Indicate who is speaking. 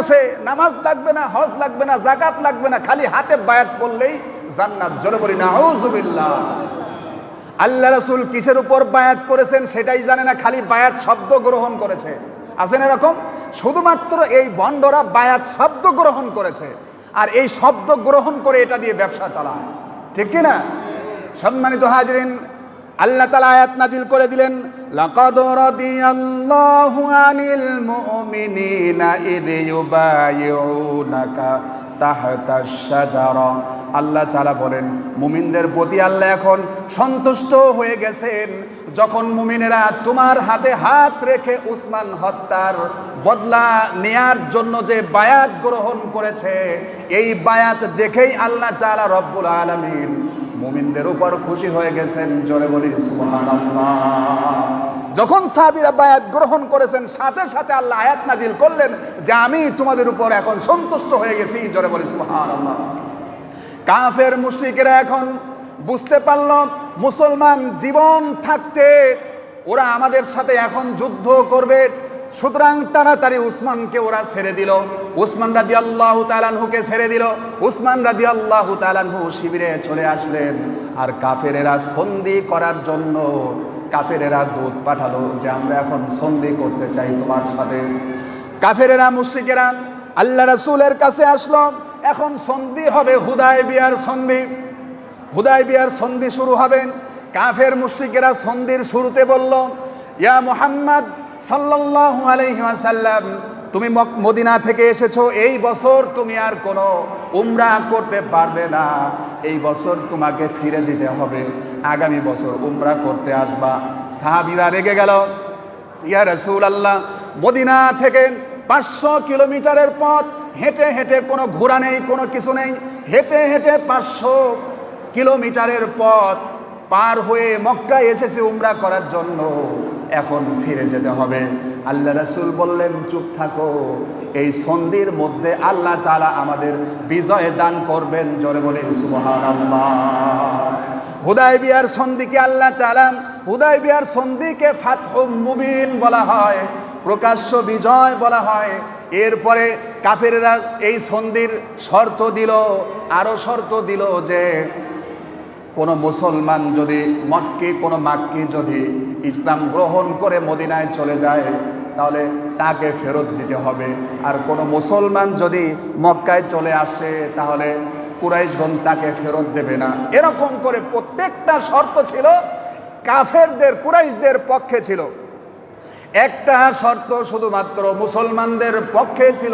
Speaker 1: আছে, নামাজ লাগবে না, হজ লাগবে না, যাকাত লাগবে না, খালি হাতে বায়াত পড়লেই জান্নাত। জোরে বলি নাউজুবিল্লাহ। আল্লাহ রাসূল কিসের উপর বায়াত করেছেন সেটাই জানে না, খালি বায়াত শব্দ গ্রহণ করেছে। আছেন এরকম? শুধুমাত্র এই ভণ্ডরা বায়াত শব্দ গ্রহণ করেছে, আর এই শব্দ গ্রহণ করে এটা দিয়ে ব্যবসা চালায়, ঠিক কি না? সম্মানিত হাজরিন, আল্লাহ তাআলা আয়াত নাজিল করে দিলেন, লাকাদ রাদিয়াল্লাহু আনিল মুমিনিনা ইয ইউবাইউনাকা তাহতাশ শাজারা। আল্লাহ তাআলা বলেন, মুমিনদের প্রতি আল্লাহ এখন সন্তুষ্ট হয়ে গেছেন যখন মুমিনেরা তোমার হাতে হাত রেখে উসমান হত্যার বদলা নেয়ার জন্য যে বায়াত গ্রহণ করেছে, এই বায়াত দেখেই আল্লাহ তাআলা রব্বুল আলামিন মুমিনদের উপর খুশি হয়ে গেছেন। জোরে বলি সুবহানাল্লাহ। যখন সাহাবীরা বায়াত গ্রহণ করেছেন, সাথে সাথে আল্লাহ আয়াত নাজিল করলেন যে আমি তোমাদের উপর এখন সন্তুষ্ট হয়ে গেছি। জোরে বলি সুবহানাল্লাহ। কাফের মুশরিকেরা এখন বুঝতে পারল মুসলমান জীবন থাকতে ওরা আমাদের সাথে এখন যুদ্ধ করবে, সুতরাং তাড়াতাড়ি উসমানকে ওরা ছেড়ে দিল। উসমান রাদিয়াল্লাহু তাআলা আনহুকে ছেড়ে দিল। উসমান রাদিয়াল্লাহু তাআলা আনহু শিবিরে চলে আসলেন, আর কাফেরেরা সন্ধি করার জন্য কাফেরেরা দূত পাঠালো যে আমরা এখন সন্ধি করতে চাই তোমার সাথে। কাফেরেরা মুশরিকেরা আল্লাহ রাসূলের কাছে আসলো, এখন সন্ধি হবে হুদায়বিয়ার সন্ধি। হুদায়বিয়ার সন্ধি শুরু হবে। কাফের মুশরিকেরা সন্ধির শুরুতে বলল, ইয়া মুহাম্মদ সাল্লাল্লাহু আলাইহি ওয়াসাল্লাম, তুমি মদিনা থেকে এসেছো, এই বছর তুমি আর কোনো উমরা করতে পারবে না, এই বছর তোমাকে ফিরে যেতে হবে, আগামী বছর উমরা করতে আসবা। সাহাবীরা রেগে গেল, ইয়া রাসূলুল্লাহ, মদিনা থেকে 500 কিলোমিটারের পথ, হেঁটে হেঁটে, কোনো ঘোড়া নেই, কোনো কিছু নেই, হেঁটে হেঁটে 500 কিলোমিটারের পথ পার হয়ে মক্কায় এসেছে উমরা করার জন্য, এখন ফিরে যেতে হবে। আল্লাহ রাসূল বললেন, চুপ থাকো, এই সন্ধির মধ্যে আল্লাহ তাআলা আমাদের বিজয় দান করবেন। জোরে বলে সুবহানাল্লাহ। হুদায়বিয়ার সন্ধিকে আল্লাহ তাআলা, হুদায়বিয়ার সন্ধিকে ফাতহুম মুবিন বলা হয়, প্রকাশ্য বিজয় বলা হয়। এরপরে কাফেররা এই সন্ধির শর্ত দিল, আরো শর্ত দিল যে কোনো মুসলমান যদি কোনো মাক্কি যদি ইসলাম গ্রহণ করে মদিনায় চলে যায় তাহলে তাকে ফেরত দিতে হবে, আর কোনো মুসলমান যদি মক্কায় চলে আসে তাহলে কুরাইশগণ তাকে ফেরত দেবে না। এরকম করে প্রত্যেকটা শর্ত ছিল কাফেরদের, কুরাইশদের পক্ষে ছিল। একটা শর্ত শুধুমাত্র মুসলমানদের পক্ষে ছিল।